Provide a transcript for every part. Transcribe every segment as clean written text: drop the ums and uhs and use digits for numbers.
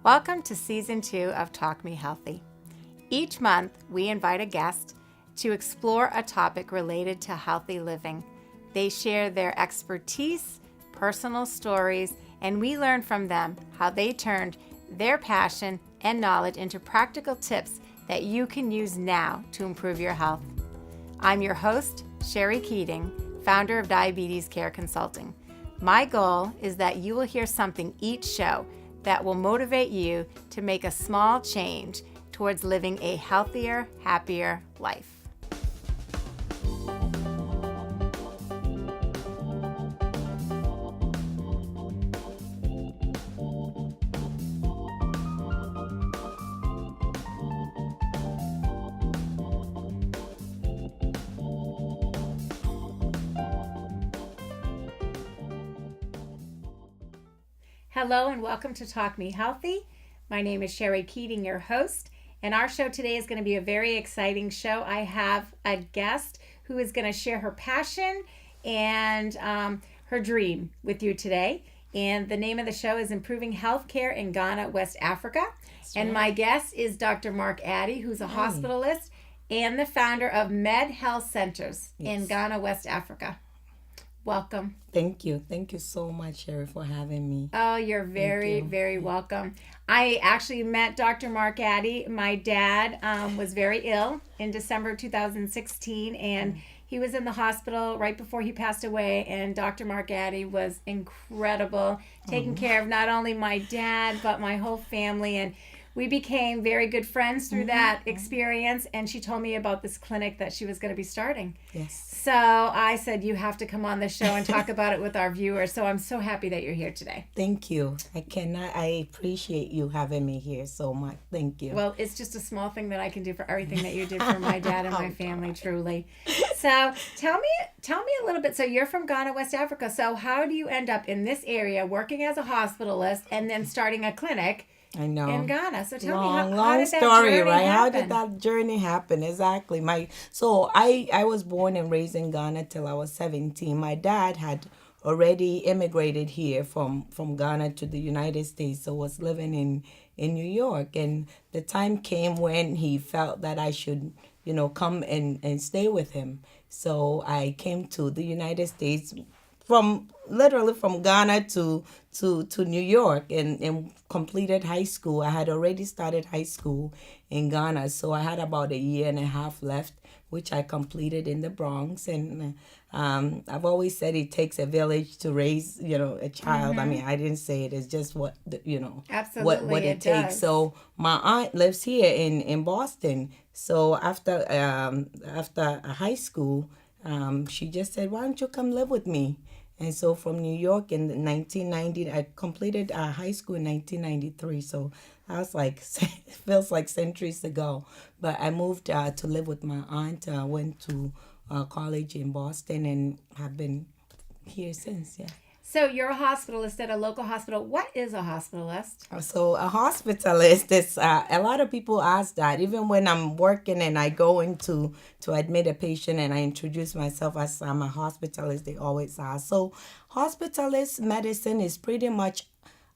Welcome to Season 2 of Talk Me Healthy. Each month, we invite a guest to explore a topic related to healthy living. They share their expertise, personal stories, and we learn from them how they turned their passion and knowledge into practical tips that you can use now to improve your health. I'm your host, Scherrie Keating, founder of Diabetes Care Consulting. My goal is that you will hear something each show that will motivate you to make a small change towards living a healthier, happier life. Hello and welcome to Talk Me Healthy. My name is Scherrie Keating, your host, and our show today is going to be a very exciting show. I have a guest who is going to share her passion and her dream with you today. And the name of the show is Improving Healthcare in Ghana, West Africa. That's right. And my guest is Dr. Markaddy, who's a hospitalist and the founder of Med Health Centers in Ghana, West Africa. Welcome. Thank you. Thank you so much, Scherrie, for having me. Oh, you're very welcome. I actually met Dr. Markaddy. My dad was very ill in December 2016, and he was in the hospital right before he passed away, and Dr. Markaddy was incredible, taking care of not only my dad, but my whole family, and we became very good friends through that experience, and she told me about this clinic that she was going to be starting. Yes. So I said, you have to come on the show and talk about it with our viewers. So I'm so happy that you're here today. Thank you. I appreciate you having me here so much. Thank you. Well, it's just a small thing that I can do for everything that you did for my dad and my family, truly. So tell me a little bit. So you're from Ghana, West Africa. So how do you end up in this area working as a hospitalist and then starting a clinic? I know. In Ghana. So tell me, how did that story, journey right? happen? How did that journey happen? Exactly. I was born and raised in Ghana till I was 17. My dad had already immigrated here from Ghana to the United States, so was living in New York. And the time came when he felt that I should, come and stay with him. So I came to the United States literally from Ghana to New York and completed high school. I had already started high school in Ghana, so I had about a year and a half left, which I completed in the Bronx. And I've always said it takes a village to raise, a child. Mm-hmm. I mean, I didn't say it. It's just what, Absolutely, what it takes. does. So my aunt lives here in Boston. So after high school, she just said, why don't you come live with me? And so from New York in 1990, I completed high school in 1993. So I was like, it feels like centuries ago. But I moved to live with my aunt. Went to college in Boston and have been here since, yeah. So you're a hospitalist at a local hospital. What is a hospitalist? So a hospitalist is, a lot of people ask that. Even when I'm working and I go into to admit a patient and I introduce myself as I'm a hospitalist, they always ask. So hospitalist medicine is pretty much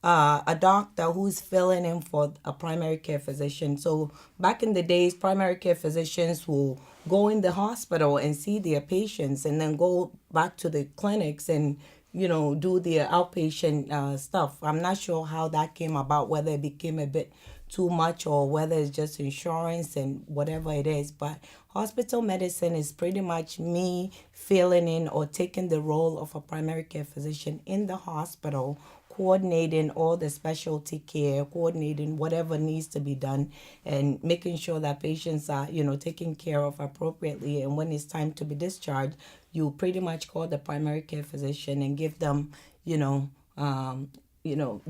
a doctor who's filling in for a primary care physician. So back in the days, primary care physicians will go in the hospital and see their patients and then go back to the clinics and do the outpatient stuff. I'm not sure how that came about, whether it became a bit too much or whether it's just insurance and whatever it is. But hospital medicine is pretty much me filling in or taking the role of a primary care physician in the hospital, coordinating all the specialty care, coordinating whatever needs to be done, and making sure that patients are, taken care of appropriately. And when it's time to be discharged, you pretty much call the primary care physician and give them,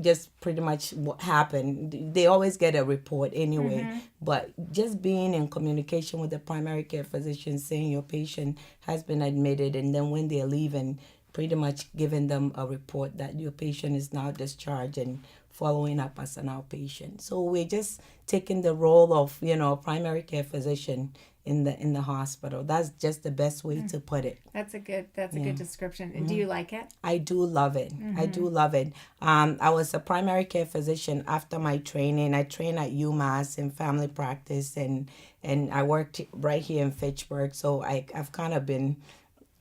just pretty much what happened. They always get a report anyway, but just being in communication with the primary care physician, saying your patient has been admitted, and then when they're leaving, pretty much giving them a report that your patient is now discharged and following up as an outpatient. So we're just taking the role of, primary care physician in the hospital. That's just the best way to put it. That's a good description. And do you like it? I do love it. I do love it. I was a primary care physician after my training. I trained at UMass in family practice, and I worked right here in Fitchburg. So I've kind of been,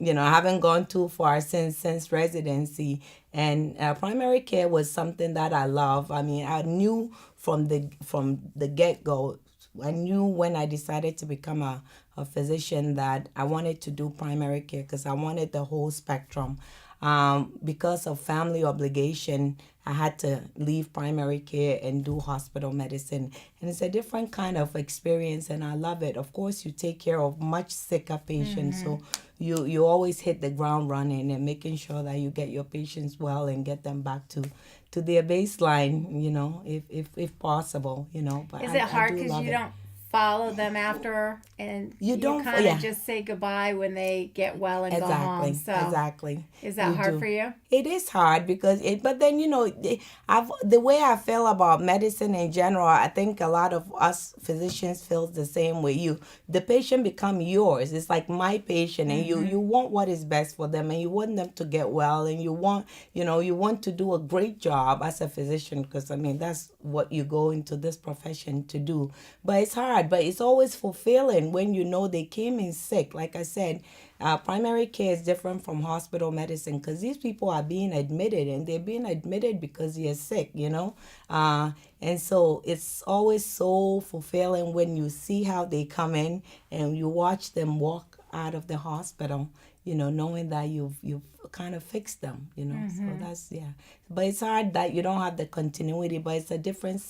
I haven't gone too far since residency. And primary care was something that I love. I mean, I knew from the get go. I knew when I decided to become a physician that I wanted to do primary care because I wanted the whole spectrum. Because of family obligation, I had to leave primary care and do hospital medicine. And it's a different kind of experience, and I love it. Of course, you take care of much sicker patients, so you always hit the ground running and making sure that you get your patients well and get them back to their baseline, if possible, But Is it hard because you don't follow them after, and you kind of just say goodbye when they get well and go home? Exactly. Is that hard for you? It is hard because but then the way I feel about medicine in general, I think a lot of us physicians feel the same way. The patient become yours. It's like my patient, and you want what is best for them, and you want them to get well, and you want to do a great job as a physician, because I mean that's what you go into this profession to do. But it's hard, but it's always fulfilling when they came in sick. Like I said, primary care is different from hospital medicine because these people are being admitted, and they're being admitted because they're sick, and so it's always so fulfilling when you see how they come in and you watch them walk out of the hospital, knowing that you've kind of fixed them, So that's, But it's hard that you don't have the continuity, but it's a different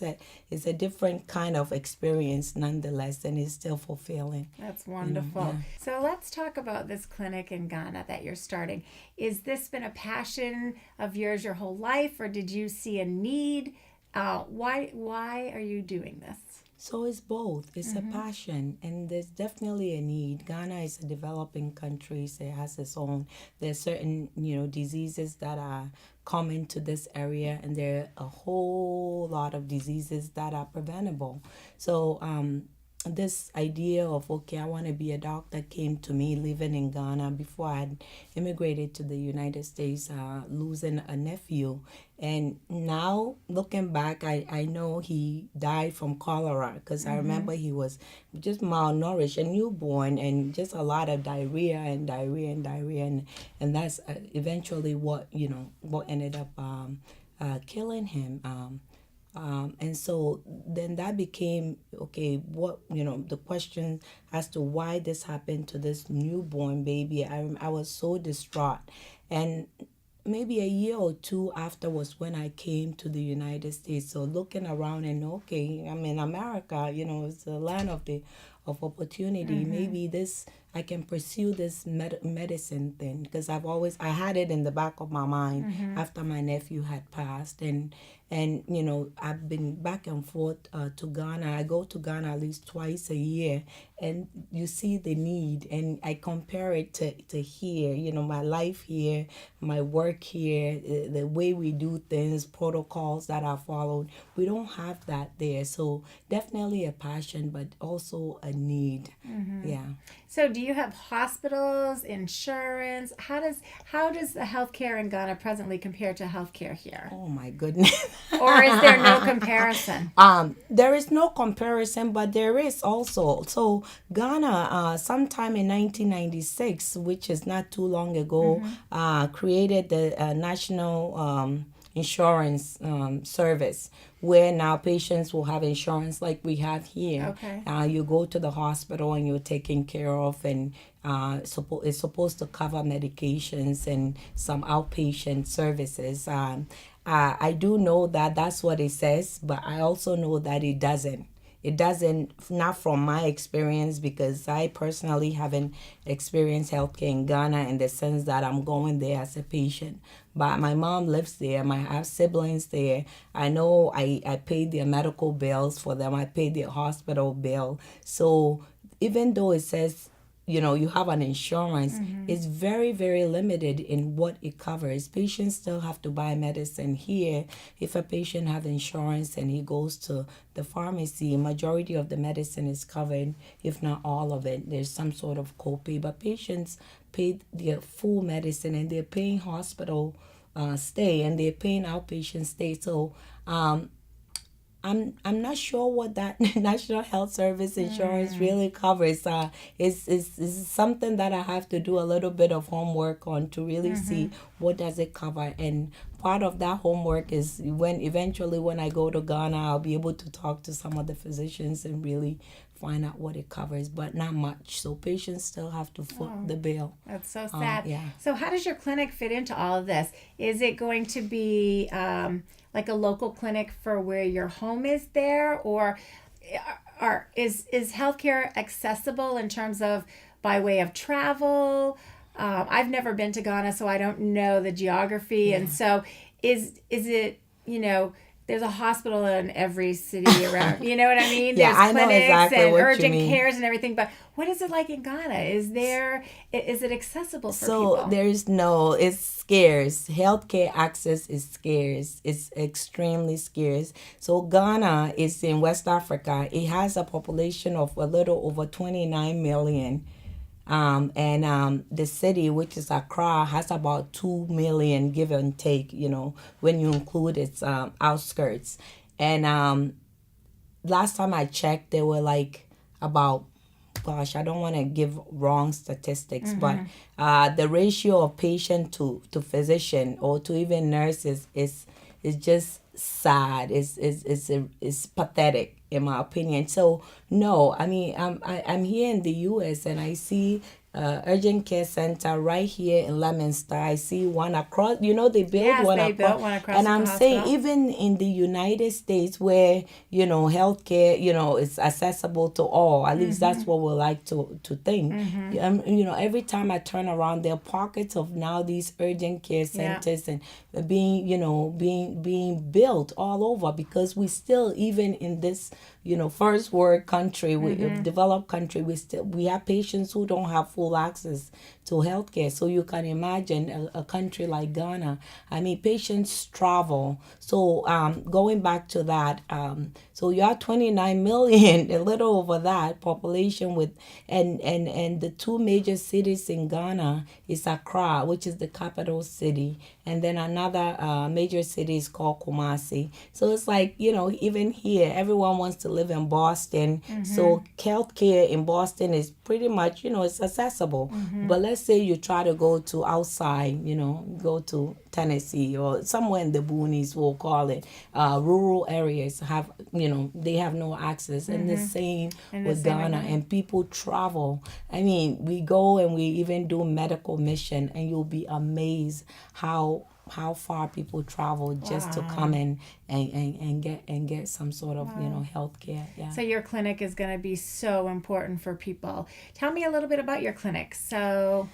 it's a different kind of experience nonetheless, and it's still fulfilling. That's wonderful. So let's talk about this clinic in Ghana that you're starting. Is this been a passion of yours your whole life, or did you see a need? Why are you doing this? So it's both. It's a passion, and there's definitely a need. Ghana is a developing country, so it has its own. There's certain, diseases that are common to this area, and there are a whole lot of diseases that are preventable. So this idea of, I want to be a doctor came to me living in Ghana before I had immigrated to the United States, losing a nephew. And now, looking back, I know he died from cholera because I remember he was just malnourished, a newborn, and just a lot of diarrhea. And that's eventually what ended up killing him. And so then that became, the question as to why this happened to this newborn baby. I was so distraught. And maybe a year or two after was when I came to the United States. So looking around and, I'm in America, it's the land of opportunity. Maybe I can pursue this medicine thing, because I had it in the back of my mind after my nephew had passed, and I've been back and forth to Ghana. I go to Ghana at least twice a year, and you see the need, and I compare it to here, my life here, my work here, the way we do things, protocols that are followed. We don't have that there. So definitely a passion, but also a need. Yeah. So do you have hospitals, insurance? How does the healthcare in Ghana presently compare to healthcare here? Oh my goodness. Or is there no comparison? There is no comparison, but there is also. So Ghana, sometime in 1996, which is not too long ago, created the National Insurance Service, where now patients will have insurance like we have here. Okay. You go to the hospital and you're taken care of, and it's supposed to cover medications and some outpatient services. I do know that that's what it says, but I also know that it doesn't. It doesn't, not from my experience, because I personally haven't experienced healthcare in Ghana in the sense that I'm going there as a patient. But my mom lives there. I have siblings there. I know I paid their medical bills for them. I paid their hospital bill. So even though it says you have an insurance, it's very, very limited in what it covers. Patients still have to buy medicine here. If a patient have insurance and he goes to the pharmacy, majority of the medicine is covered, if not all of it. There's some sort of copay, but patients pay their full medicine, and they're paying hospital stay, and they're paying outpatient stay. So I'm not sure what that National Health Service insurance really covers. It's something that I have to do a little bit of homework on to really see what does it cover. And part of that homework is when I go to Ghana, I'll be able to talk to some of the physicians and really find out what it covers, but not much. So patients still have to foot the bill. That's so sad. Yeah. So how does your clinic fit into all of this? Is it going to be like a local clinic for where your home is there, or is healthcare accessible in terms of by way of travel? I've never been to Ghana, so I don't know the geography, and so is it, there's a hospital in every city around. You know what I mean? Yeah, There's I know clinics exactly and what you urgent mean. cares and everything. But what is it like in Ghana? Is it accessible for So people? it's scarce. Healthcare access is scarce. It's extremely scarce. So Ghana is in West Africa. It has a population of a little over 29 million. And the city, which is Accra, has about 2 million, give and take, when you include its outskirts. And last time I checked, there were like about, gosh, I don't want to give wrong statistics, but the ratio of patient to physician or to even nurses is just sad. It's pathetic, in my opinion. So no, I mean, I'm here in the U.S. and I see urgent care center right here in Leominster. I see one across. They built Yes, one they across. built one across And from I'm the saying hospital. even in the United States, where healthcare is accessible to all. At least that's what we like to think. Every time I turn around, there are pockets of now these urgent care centers and being built all over, because we still, even in this first world country, developed country, we have patients who don't have full access to healthcare. So you can imagine a country like Ghana. I mean, patients travel. So going back to that, so you have 29 million, a little over that population with, and the two major cities in Ghana is Accra, which is the capital city, and then another major city is called Kumasi. So it's like, even here, everyone wants to live in Boston. So healthcare in Boston is pretty much, it's accessible. But let's say you try to go to outside, go to Tennessee or somewhere in the boonies, we'll call it, rural areas have, they have no access. And the same with Ghana. And people travel. I mean, we go and we even do medical mission, and you'll be amazed how far people travel just to come in and get some sort of health care. Yeah. So your clinic is going to be so important for people. Tell me a little bit about your clinic. So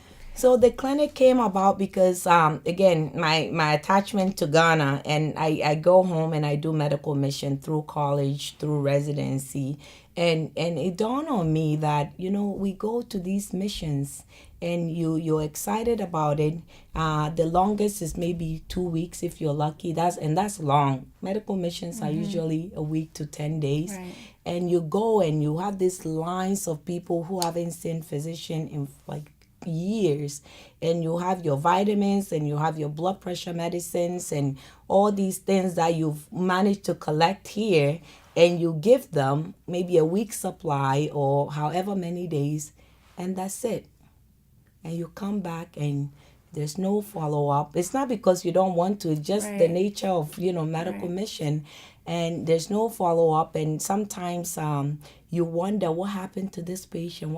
the clinic came about because, again, my attachment to Ghana, and I go home and I do medical mission through college, through residency. And it dawned on me that, we go to these missions and you're excited about it. The longest is maybe 2 weeks if you're lucky. That's long. Medical missions are usually a week to 10 days. Right. And you go and you have these lines of people who haven't seen physician in like years, and you have your vitamins and you have your blood pressure medicines and all these things that you've managed to collect here, and you give them maybe a week's supply or however many days, and that's it. And you come back and there's no follow-up. It's not because you don't want to, it's just the Right. nature of medical mission, and there's no follow-up. And sometimes you wonder what happened to this patient,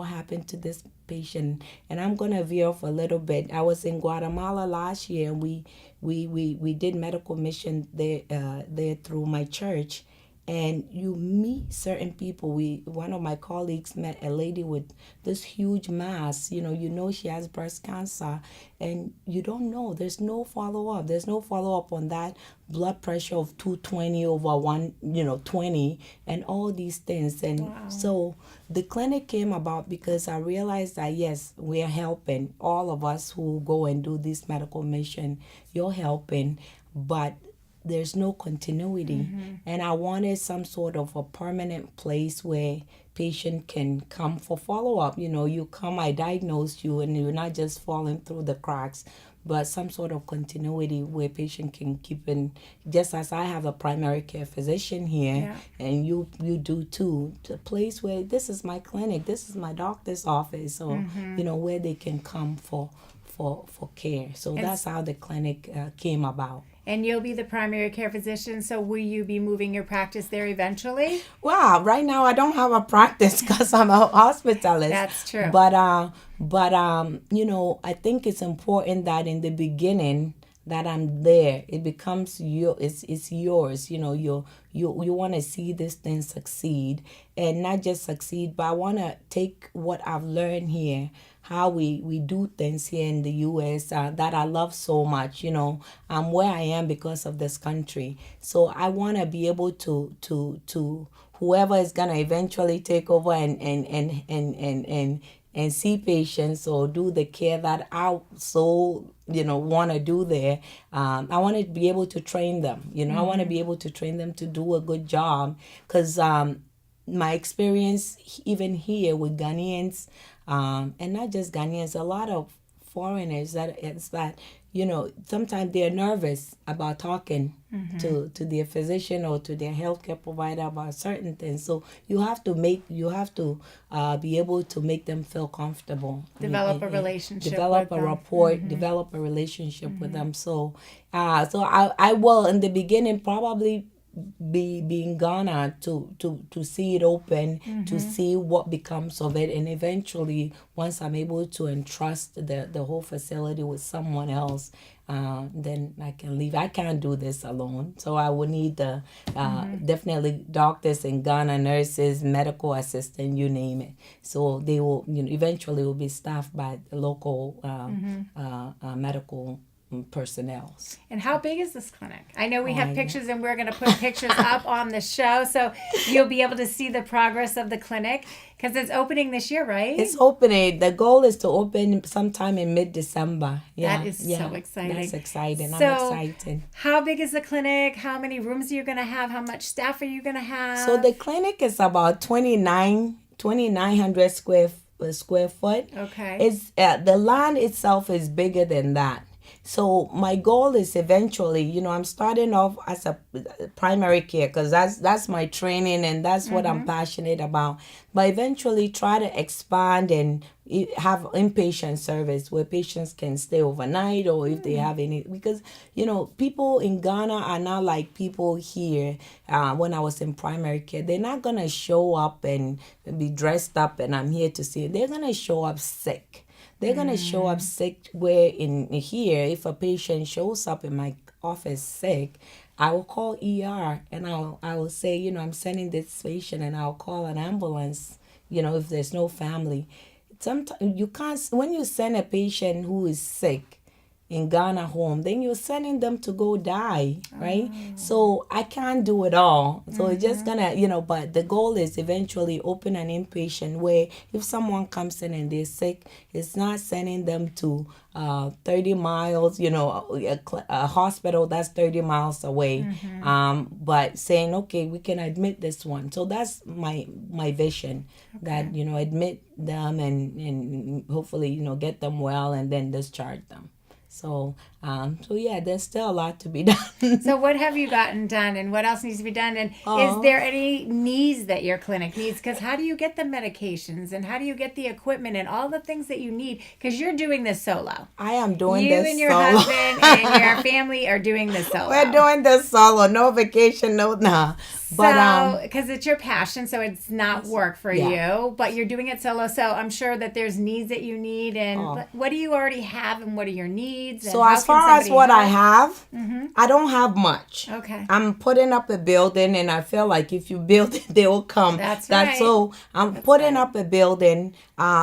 and I'm gonna veer off a little bit. I was in Guatemala last year, and we did medical mission there through my church. and you meet certain people. One of my colleagues met a lady with this huge mass. You know she has breast cancer, and you don't know. There's no follow up. There's no follow up on that blood pressure of 220 over 120, and all these things. And Wow. so the clinic came about because I realized that yes, we are helping all of us who go and do this medical mission. You're helping, but there's no continuity. And I wanted some sort of a permanent place where patient can come for follow-up. You come, I diagnose you, and you're not just falling through the cracks, but some sort of continuity where patient can keep in, just as I have a primary care physician here, Yeah. and you do too, a place where this is my clinic, this is my doctor's office, or where they can come for care. So that's how the clinic came about. And you'll be the primary care physician, so will you be moving your practice there eventually? Well, right now I don't have a practice because I'm a hospitalist. That's true. But I think it's important that in the beginning that I'm there, it becomes it's yours. You want to see this thing succeed, and not just succeed, but I want to take what I've learned here, how we do things here in the U.S. That I love so much. I'm where I am because of this country. So I want to be able to whoever is gonna eventually take over and see patients or do the care that I so want to do there. I want to be able to train them. I want to be able to train them to do a good job, because my experience even here with Ghanaians, and not just Ghanaians, a lot of foreigners, that sometimes they're nervous about talking to their physician or to their healthcare provider about certain things. So you have to be able to make them feel comfortable. Develop a relationship. Develop with a them. rapport. Develop a relationship with them. So I will in the beginning probably be in Ghana to see it open, to see what becomes of it, and eventually once I'm able to entrust the whole facility with someone else, then I can leave. I can't do this alone, so I would need definitely doctors in Ghana, nurses, medical assistant, you name it. So they will eventually will be staffed by the local medical personnel. And how big is this clinic? I know we have pictures, and we're going to put pictures up on the show, so you'll be able to see the progress of the clinic, because it's opening this year, right? It's opening. The goal is to open sometime in mid-December. Yeah, that is so exciting. That's exciting. So, I'm excited. How big is the clinic? How many rooms are you going to have? How much staff are you going to have? So the clinic is about 2,900 square foot. Okay. It's the land itself is bigger than that. So my goal is eventually, I'm starting off as a primary care, because that's my training and that's what I'm passionate about. But eventually try to expand and have inpatient service where patients can stay overnight, or if they have any, because, people in Ghana are not like people here. When I was in primary care, they're not going to show up and be dressed up and I'm here to see it. They're going to show up sick. They're going to show up sick, where in here, if a patient shows up in my office sick, I will call ER and I will say, I'm sending this patient, and I'll call an ambulance, if there's no family. Sometimes you can't, when you send a patient who is sick in Ghana home, then you're sending them to go die, right? So I can't do it all. So it's just gonna, but the goal is eventually open an inpatient where if someone comes in and they're sick, it's not sending them to 30 miles, a hospital that's 30 miles away, but saying, okay, we can admit this one. So that's my vision, that, admit them and hopefully, get them well and then discharge them. So yeah, there's still a lot to be done. So what have you gotten done, and what else needs to be done? And is there any needs that your clinic needs? Because how do you get the medications, and how do you get the equipment and all the things that you need? Because you're doing this solo. I am doing this solo. You and your husband and your family are doing this solo. We're doing this solo. No vacation, no. So, because it's your passion, so it's not work for yeah. you, but you're doing it solo. So I'm sure that there's needs that you need. And what do you already have, and what are your needs? And So how as can far as somebody what I help? have, I don't have much. Okay. I'm putting up a building, and I feel like if you build it, they will come. That's That's right. so I'm putting up a building.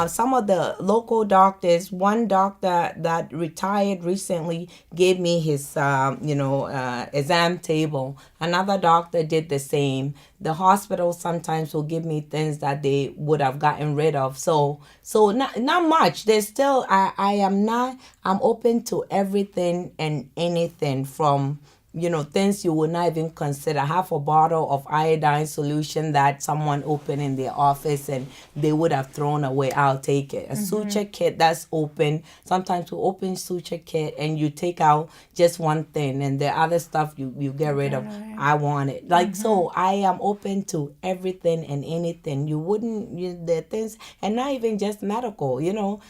Some of the local doctors, one doctor that retired recently gave me his, exam table. Another doctor did the same. The hospital sometimes will give me things that they would have gotten rid of. So not much. There's still I am not. I'm open to everything and anything from things you would not even consider. Half a bottle of iodine solution that someone opened in their office and they would have thrown away. I'll take it. A suture kit that's open. Sometimes we open suture kit and you take out just one thing and the other stuff you get rid of. I want it. So I am open to everything and anything. The things, and not even just medical,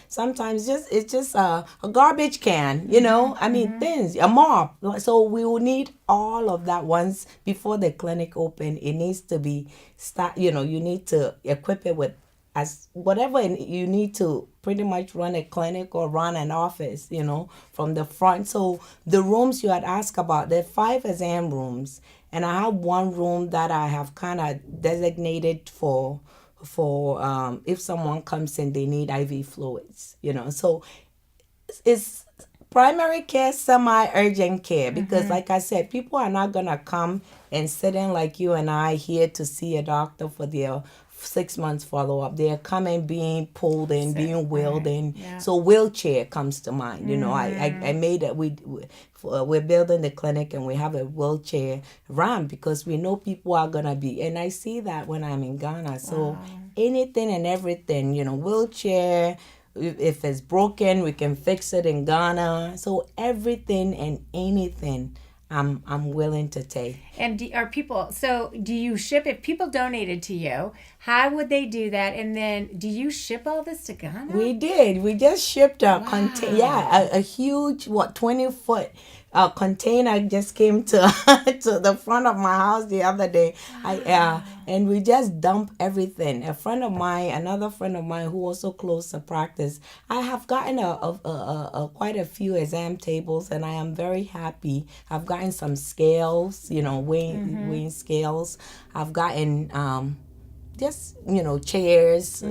sometimes it's just a garbage can, I mean, things, a mop. So we will need all of that once before the clinic open. It needs to be you need to equip it with as whatever you need to pretty much run a clinic or run an office, from the front. So the rooms you had asked about, there are 5 exam rooms, and I have one room that I have kind of designated for if someone comes in, they need IV fluids, so it's primary care, semi-urgent care, because like I said, people are not gonna come and sit in like you and I here to see a doctor for their 6 months follow-up. They're coming being pulled in, being wheeled in. Yeah. So wheelchair comes to mind. I made it. We're building the clinic and we have a wheelchair ramp because we know people are gonna be, and I see that when I'm in Ghana. So anything and everything, wheelchair. If it's broken, we can fix it in Ghana. So everything and anything, I'm willing to take. And do you ship, if people donated to you, how would they do that? And then do you ship all this to Ghana? We did. We just shipped a a huge 20-foot container just came to to the front of my house the other day. And we just dump everything. Another friend of mine who also closed the practice, I have gotten quite a few exam tables, and I am very happy. I've gotten some scales, weighing scales. I've gotten just chairs,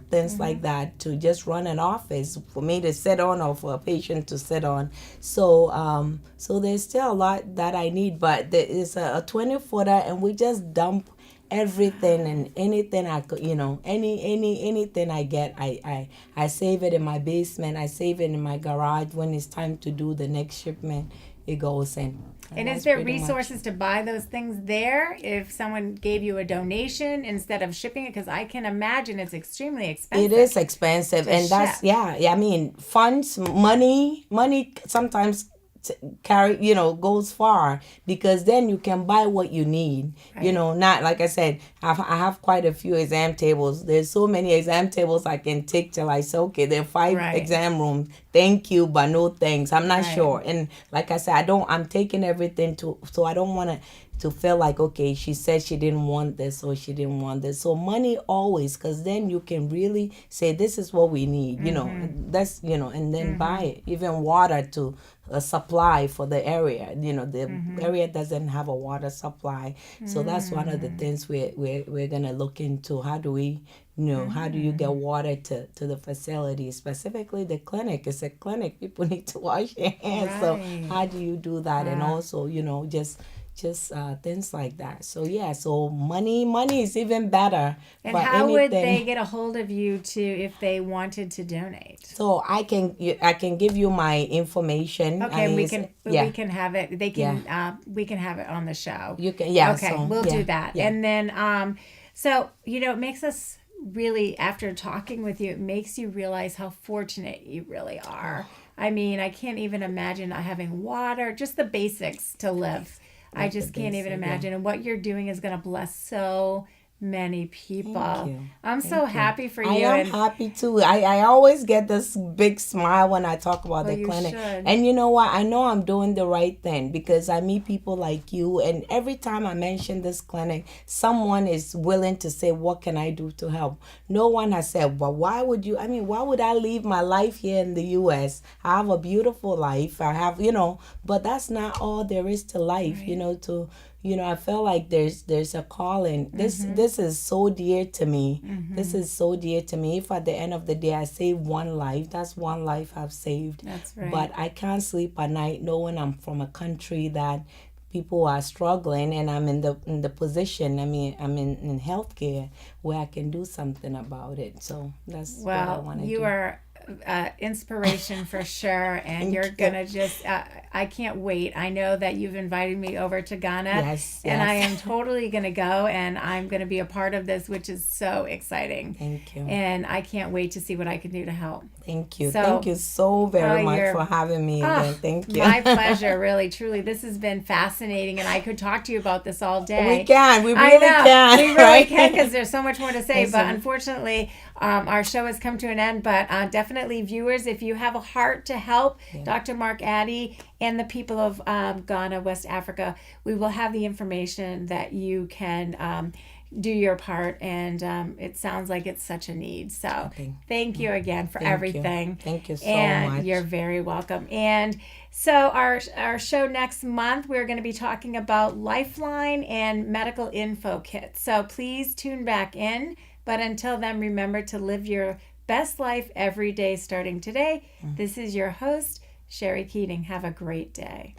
things like that to just run an office for me to sit on or for a patient to sit on. So there's still a lot that I need, but there is a 20-footer, and we just dump everything and anything I could, anything I get, I save it in my basement. I save it in my garage. When it's time to do the next shipment, it goes in. And is there resources to buy those things there if someone gave you a donation instead of shipping it? Because I can imagine it's extremely expensive. It is expensive, and that's I mean, funds, money sometimes goes far, because then you can buy what you need. Right. Not like I said, I have quite a few exam tables. There's so many exam tables I can take till I say, okay, there are 5 exam rooms. Thank you, but no thanks. I'm not sure. And like I said, I'm taking everything so I don't want to feel like, okay, she said she didn't want this or she didn't want this. So money always, because then you can really say, this is what we need, that's, and then buy it. Even water to supply for the area. The area doesn't have a water supply. So that's one of the things we're going to look into. How do we, how do you get water to the facility, specifically the clinic? It's a clinic. People need to wash their hands. Right. So how do you do that? And also, just things like that. So money is even better. And how would they get a hold of you if they wanted to donate? So I can give you my information. Okay, we can have it. We can have it on the show. You can, Okay, so, we'll do that. Yeah. And then it makes us really, after talking with you, it makes you realize how fortunate you really are. I mean, I can't even imagine not having water, just the basics to live. I just can't even imagine. And what you're doing is going to bless so many people. Thank you. I'm Thank so you. happy for you. I am happy too. I always get this big smile when I talk about Well, the you clinic. should. And you know what? I know I'm doing the right thing because I meet people like you. And every time I mention this clinic, someone is willing to say, what can I do to help? No one has said, well, why would I leave my life here in the U.S.? I have a beautiful life. I have, but that's not all there is to life, Right. I feel like there's a calling. This is so dear to me. This is so dear to me. If at the end of the day I save one life, that's one life I've saved. That's right. But I can't sleep at night knowing I'm from a country that people are struggling, and I'm in the position. I mean, I'm in healthcare where I can do something about it. So that's what I want to do. You are inspiration for sure, and you're gonna just I can't wait. I know that you've invited me over to Ghana, Yes, and I yes. am totally gonna go, and I'm gonna be a part of this, which is so exciting. Thank you. And I can't wait to see what I can do to help. Thank you. So- Thank you so very much you're- for having me again. Thank you. My pleasure, really, truly. This has been fascinating, and I could talk to you about this all day. We can. We I really know. can. We really right? can, because there's so much more to say. Yes, But sir. unfortunately, our show has come to an end. But definitely, viewers, if you have a heart to help Dr. Markaddy and the people of Ghana, West Africa, we will have the information that you can do your part. And it sounds like it's such a need. So thank you again for everything. Thank you so And much. you're very welcome. And so our show next month, we're going to be talking about Lifeline and medical info kits. So please tune back in. But until then, remember to live your best life every day starting today. This is your host, Scherrie Keating. Have a great day.